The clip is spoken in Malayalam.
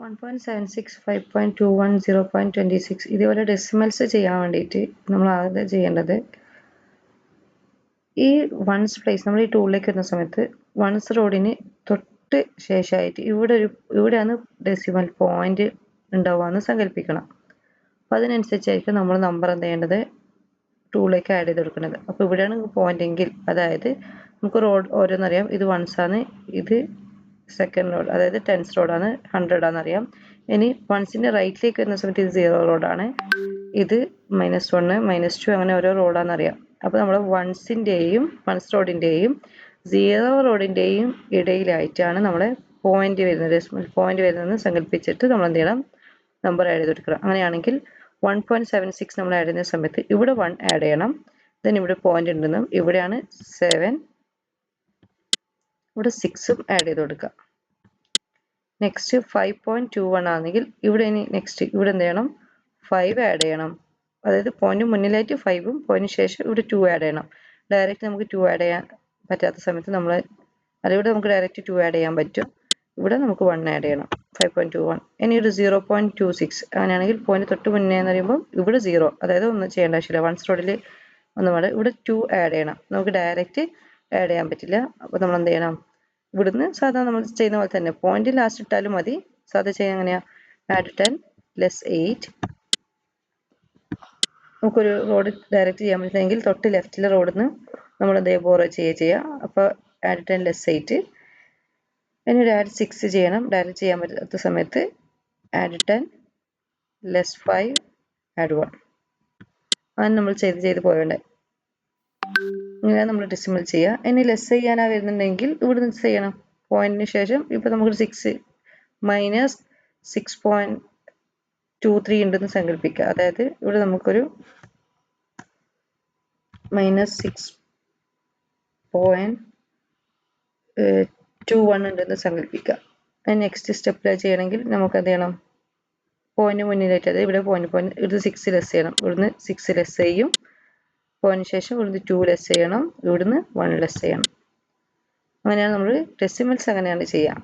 1.76, 5.21, 0.26 ഇതേപോലെ ഡെസിമൽസ് ചെയ്യാൻ വേണ്ടിയിട്ട് നമ്മൾ ആദ്യം ചെയ്യേണ്ടത് ഈ വൺസ് പ്ലേസ് നമ്മൾ ഈ ടൂളിലേക്ക് വരുന്ന സമയത്ത് വൺസ് റോഡിന് തൊട്ട് ശേഷമായിട്ട് ഇവിടെയാണ് ഡെസിമൽ പോയിന്റ് ഉണ്ടാവുകയെന്ന് സങ്കല്പിക്കണം. അപ്പോൾ അതിനനുസരിച്ചായിരിക്കും നമ്മൾ നമ്പർ എന്ത് ചെയ്യേണ്ടത് ടൂളിലേക്ക് ആഡ് ചെയ്ത് കൊടുക്കുന്നത്. അപ്പോൾ ഇവിടെയാണ് പോയിന്റ് എങ്കിൽ അതായത് നമുക്ക് റോഡ് ഓരോന്നറിയാം. ഇത് വൺസ് ആണ്, ഇത് സെക്കൻഡ് റോഡ് അതായത് ടെൻസ് റോഡാണ്, 100 ആണെന്നറിയാം. ഇനി വൺസിൻ്റെ റൈറ്റിലേക്ക് വരുന്ന സമയത്ത് ഇത് 0 റോഡാണ്, ഇത് -1 -2 അങ്ങനെ ഓരോ റോഡാണെന്നറിയാം. അപ്പോൾ നമ്മൾ വൺസിൻ്റെയും വൺസ് റോഡിൻ്റെയും 0 റോഡിൻ്റെയും ഇടയിലായിട്ടാണ് നമ്മളെ പോയിന്റ് വരുന്നത്, ഡെസിമൽ പോയിന്റ് വരുന്നതെന്ന് സങ്കല്പിച്ചിട്ട് നമ്മൾ എന്ത് ചെയ്യണം, നമ്പർ ആഡ് ചെയ്ത് കൊടുക്കണം. അങ്ങനെയാണെങ്കിൽ 1.76 നമ്മൾ ആഡ് ചെയ്യുന്ന സമയത്ത് ഇവിടെ 1 ആഡ് ചെയ്യണം. ദെൻ ഇവിടെ പോയിന്റ് ഉണ്ടെന്നും ഇവിടെയാണ് 7, ഇവിടെ 6ഉം ആഡ് ചെയ്ത് കൊടുക്കുക. നെക്സ്റ്റ് 5.21 ആണെങ്കിൽ ഇവിടെ ഇനി നെക്സ്റ്റ് ഇവിടെ എന്ത് ചെയ്യണം, 5 ആഡ് ചെയ്യണം. അതായത് പോയിന്റ് മുന്നിലായിട്ട് 5ഉം പോയിന്റിന് ശേഷം ഇവിടെ 2 ആഡ് ചെയ്യണം. ഡയറക്റ്റ് നമുക്ക് 2 ആഡ് ചെയ്യാൻ പറ്റാത്ത സമയത്ത് നമ്മൾ അതിവിടെ നമുക്ക് ഡയറക്റ്റ് 2 ആഡ് ചെയ്യാൻ പറ്റും. ഇവിടെ നമുക്ക് 1 ആഡ് ചെയ്യണം, 5.21. ഇനി ഒരു 0.26 അങ്ങനെയാണെങ്കിൽ പോയിന്റ് തൊട്ട് മുന്നേ എന്ന് പറയുമ്പോൾ ഇവിടെ 0, അതായത് ഒന്നും ചെയ്യേണ്ട ആവശ്യമില്ല. വൺസ് റോഡിൽ ഒന്നും വേണ്ട, ഇവിടെ 2 ആഡ് ചെയ്യണം. നമുക്ക് ഡയറക്റ്റ് ആഡ് ചെയ്യാൻ പറ്റില്ല. അപ്പോൾ നമ്മൾ എന്ത് ചെയ്യണം, ഇവിടുന്ന് സാധാരണ നമ്മൾ ചെയ്യുന്ന പോലെ തന്നെ പോയിന്റ് ലാസ്റ്റ് ഇട്ടാലും മതി. സാധാരണ ചെയ്യാൻ എങ്ങനെയാ, ആഡ് 10 ലെസ് 8. നമുക്കൊരു റോഡ് ഡയറക്റ്റ് ചെയ്യാൻ പറ്റുന്നെങ്കിൽ തൊട്ട് ലെഫ്റ്റിലെ റോഡിൽ നിന്ന് നമ്മൾ അതേ ബോറോ ചെയ്യുക. അപ്പോൾ ആഡ് 10 ലെസ് 8. ഇനി ഒരു ആഡ് 6 ചെയ്യണം. ഡയറക്റ്റ് ചെയ്യാൻ പറ്റാത്ത സമയത്ത് ആഡ് 10 ലെസ് 5 ആഡ് 1. അങ്ങനെ നമ്മൾ ചെയ്ത് പോകണ്ടേ. ഇങ്ങനെ നമ്മൾ ഡെസിമൽ ചെയ്യുക. ഇനി ലെസ് ചെയ്യാനാ വരുന്നുണ്ടെങ്കിൽ ഇവിടുന്ന് ചെയ്യണം. പോയിന്റിന് ശേഷം ഇപ്പോൾ നമുക്ക് 6 -6.23 ഉണ്ടെന്ന് സങ്കല്പിക്കുക. അതായത് ഇവിടെ നമുക്കൊരു -6.21 ഉണ്ടെന്ന് സങ്കല്പിക്കുക. നെക്സ്റ്റ് സ്റ്റെപ്പിൽ ചെയ്യണമെങ്കിൽ നമുക്ക് എന്ത് ചെയ്യണം, പോയിന്റ് മുന്നിലായിട്ട് അതായത് ഇവിടെ പോയിന്റ് ഇവിടുന്ന് 6 ലെസ് ചെയ്യണം. ഇവിടുന്ന് 6 ലെസ് ചെയ്യും. പോയിന്റ് ശേഷം ഇവിടുന്ന് 2 ലെസ് ചെയ്യണം. ഇവിടുന്ന് 1 ലെസ് ചെയ്യണം. അങ്ങനെയാണ് നമ്മൾ ഡെസിമൽസ് അങ്ങനെയാണ് ചെയ്യുക.